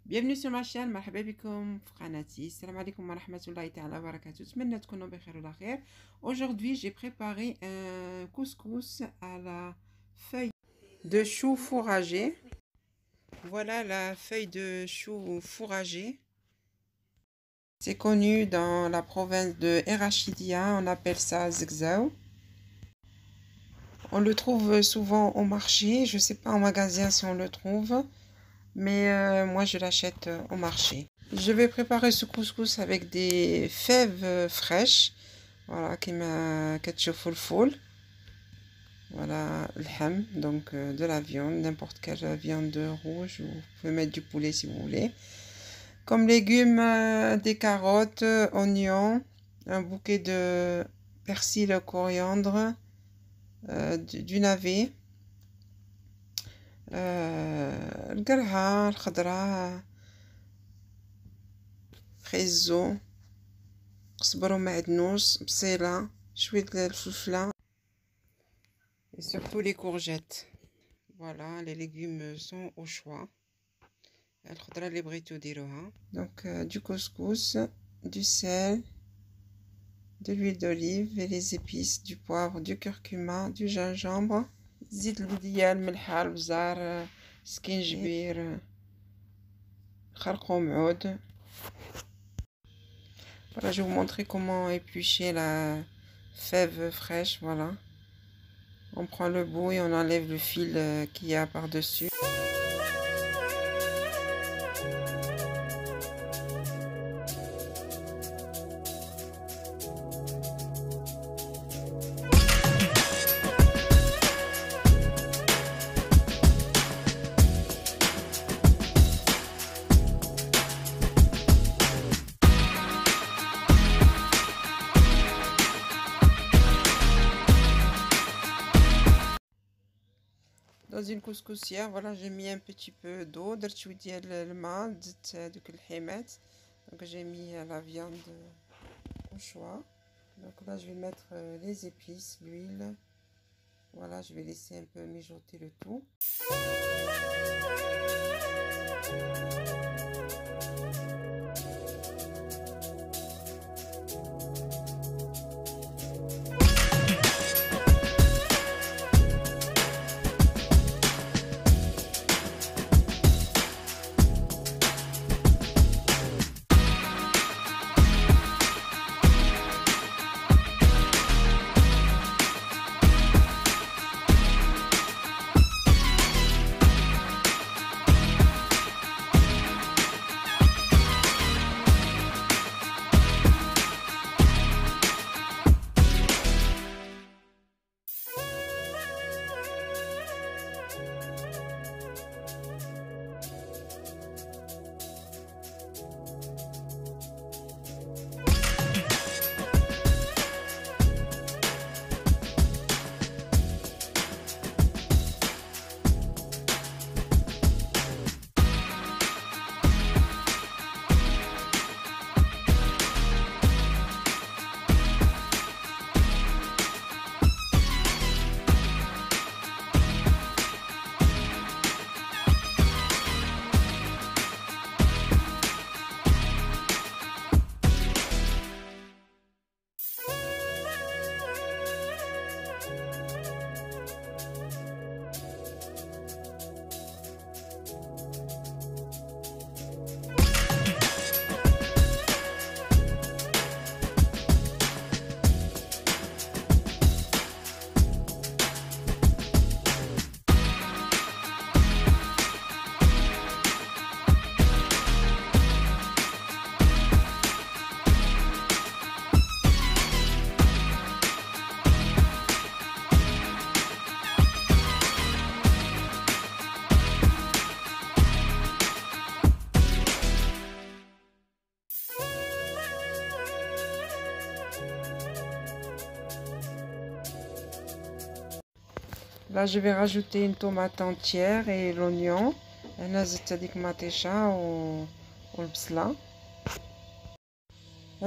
Bienvenue sur ma chaîne, مرحبا بكم في قناتي. السلام عليكم ورحمة الله تعالى وبركاته. نتمنى تكونوا بخير وعلى خير. Aujourd'hui, j'ai préparé un couscous à la feuille de chou fourragé. Voilà la feuille de chou fourragé. C'est connu dans la province de Erachidia, on appelle ça zigzao. On le trouve souvent au marché, je ne sais pas en magasin si on le trouve, mais moi je l'achète au marché. Je vais préparer ce couscous avec des fèves fraîches, voilà, qui m'a ketchup full. Voilà, le ham, donc de la viande, n'importe quelle viande rouge, ou vous pouvez mettre du poulet si vous voulez. Comme légumes, des carottes, oignons, un bouquet de persil, coriandre, du navet, القرعة الخضراء, خيزو, قزبر ومعدنوس, بصيلة, شوية الفلفلة et surtout les courgettes. Voilà, les légumes sont au choix. الخضرة اللي بغيتو ديروها. Donc du couscous, du sel, de l'huile d'olive et les épices, du poivre, du curcuma, du gingembre, زيت البدية, الملحة, البزار, سكينجبير, خرقوم عود. Voilà, je vais vous montrer comment éplucher la fève fraîche. Voilà, on prend le bout et on enlève le fil qu'il y a par-dessus. Dans une couscoussière, voilà, j'ai mis un petit peu d'eau, درت شوية ديال الماء, زدت هذوك الحيمات. Donc j'ai mis la viande au choix. Donc là je vais mettre les épices, l'huile. Voilà, je vais laisser un peu mijoter le tout. Là, je vais rajouter une tomate entière et l'oignon. Là,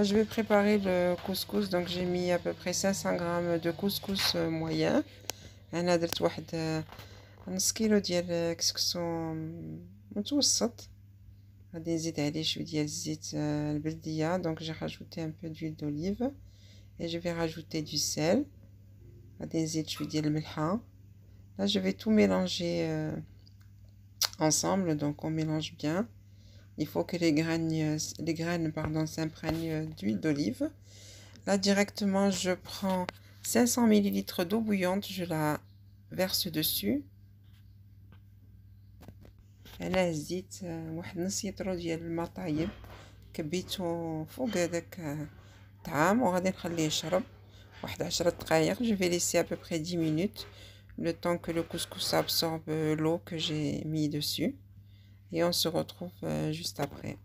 je vais préparer le couscous. Donc, j'ai mis à peu près 500 grammes de couscous moyen. أنا درت واحد نص كيلو ديال كسكسو متوسط. غادي نزيد عليه شويه ديال الزيت البلديه. Donc j'ai rajouté un peu d'huile d'olive et je vais rajouter du sel. غادي نزيد شويه ديال الملحه. Là je vais tout mélanger ensemble, donc on mélange bien. Il faut que les graines pardon, s'imprègnent d'huile d'olive. Là directement je prends 500 ml d'eau bouillante, je la verse dessus. انا هزيت واحد نص يطرو ديال الماء طايب، كبيتو فوق هذاك الطعام وغادي نخليه يشرب واحد 10 دقائق. Je vais laisser à peu près 10 minutes le temps que le couscous absorbe l'eau que j'ai mis dessus et on se retrouve juste après.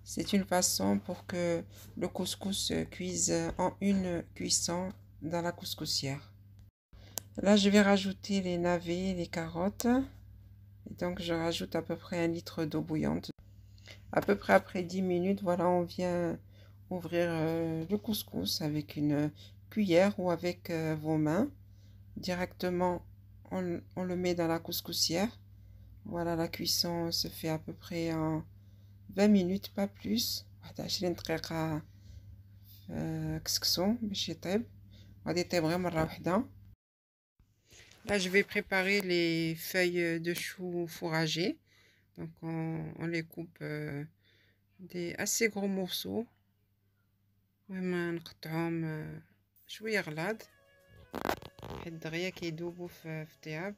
C'est une façon pour que le couscous cuise en une cuisson dans la couscoussière. Là je vais rajouter les navets, les carottes. Et donc je rajoute à peu près 1 litre d'eau bouillante. À peu près après 10 minutes, voilà, on vient ouvrir le couscous avec une cuillère ou avec vos mains. Directement, on le met dans la couscoussière. Voilà, la cuisson se fait à peu près en 20 minutes, pas plus. Là, je vais préparer les feuilles de chou fourragées. Donc, on les coupe des assez gros morceaux. vraiment نقطعهم شوية غلاض حيت دغيا كيذوبوا في الطياب.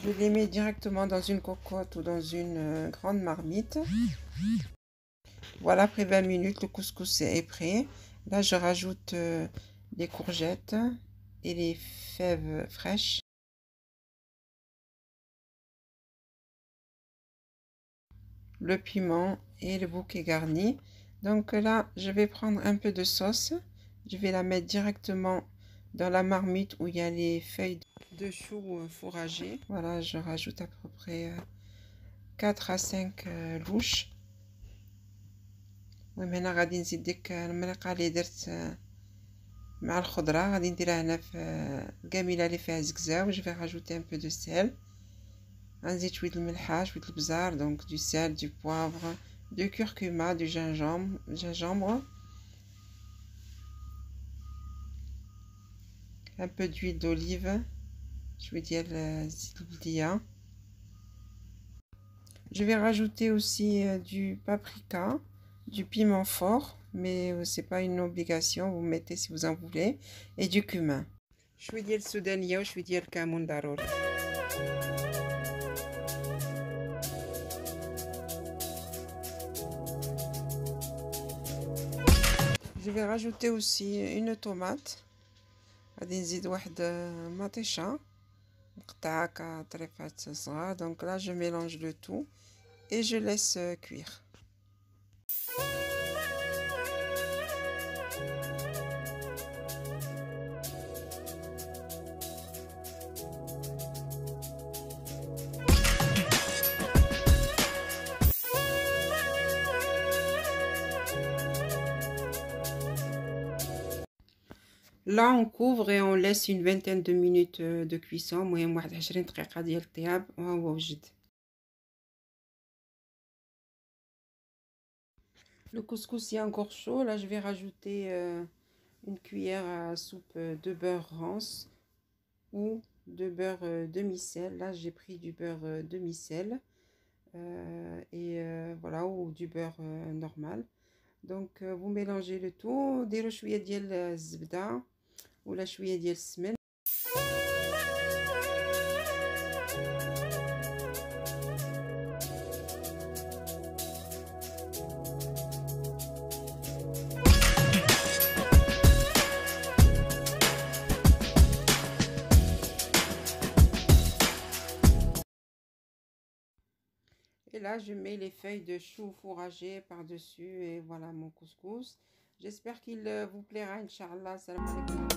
Je les mets directement dans une cocotte ou dans une grande marmite. Voilà, après 20 minutes, le couscous est prêt. Là, je rajoute les courgettes et les fèves fraîches. Le piment et le bouquet garni. Donc là, je vais prendre un peu de sauce. Je vais la mettre directement dans la marmite où il y a les feuilles de chou fourragées. Voilà, je rajoute à peu près 4 à 5 louches. المهم هنا غادي نزيد ديك المرقه اللي درت مع الخضره غادي نديرها هنا في كاميله اللي فيها زكزاو. جو في راجوتي ان بو دو سيل. غنزيد شويه الملحه شويه البزار دونك دو سيل دو بوافر دو كركما دو جينجامبر un peu d'huile d'olive شويه ديال الزيت البلديه. Je vais rajouter aussi du paprika, du piment fort, mais c'est pas une obligation, vous mettez si vous en voulez, et du cumin. شويه ديال السودانيه وشويه ديال الكمون ضروري. Je vais rajouter aussi une tomate. غادي نزيد واحد مطيشه مقطعه كطريفات صغار. Donc là je mélange le tout et je laisse cuire. Là on couvre et on laisse une vingtaine de minutes de cuisson. المهم واحد 20 دقيقة ديال الطياب وهو وجد. Le couscous est encore chaud. Là je vais rajouter une cuillère à soupe de beurre rance ou de beurre demi-sel. Là j'ai pris du beurre demi-sel et voilà, ou du beurre normal. Donc vous mélangez le tout. ديروا شوية ديال الزبدة ولا شويه ديال السمن. Et là je mets les feuilles de chou fourragées par dessus et voilà mon couscous. J'espère qu'il vous plaira, Inch'Allah. Salam alaikum.